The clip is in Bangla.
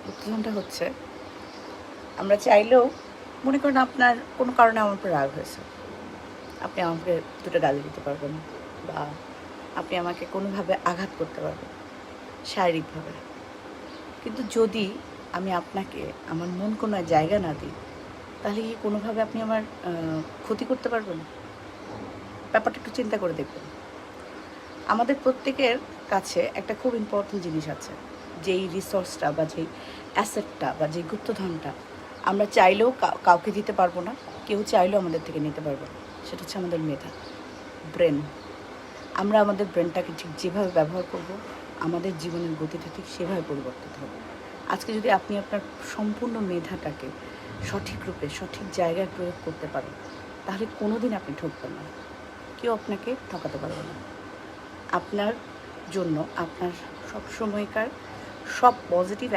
উত্তেজনাটা হচ্ছে, আমরা চাইলেও মনে করেন আপনার কোনো কারণে আমার উপর রাগ হয়েছে, আপনি আমাকে দুটো গালি দিতে পারবেন, বা আপনি আমাকে কোনোভাবে আঘাত করতে পারবেন শারীরিকভাবে। কিন্তু যদি আমি আপনাকে আমার মন কোনো জায়গা না দিই, তাহলে কি কোনোভাবে আপনি আমার ক্ষতি করতে পারবেন? ব্যাপারটা একটু চিন্তা করে দেখবেন। আমাদের প্রত্যেকের কাছে একটা খুব ইম্পর্টেন্ট জিনিস আছে, যেই রিসোর্সটা বা যেই অ্যাসেটটা বা যেই গুপ্তধনটা আমরা চাইলেও কাউকে দিতে পারবো না, কেউ চাইলেও আমাদের থেকে নিতে পারবো না। সেটা হচ্ছে আমাদের মেধা, ব্রেন। আমরা আমাদের ব্রেনটাকে ঠিক যেভাবে ব্যবহার করব, আমাদের জীবনের গতিটা ঠিক সেভাবে পরিবর্তিত হবে। আজকে যদি আপনি আপনার সম্পূর্ণ মেধাটাকে সঠিক রূপে সঠিক জায়গায় প্রয়োগ করতে পারেন, তাহলে কোনো দিন আপনি ঠকবেন না, কেউ আপনাকে ঠকাতে পারবে না। আপনার জন্য আপনার সব সময়কার সব পজিটিভ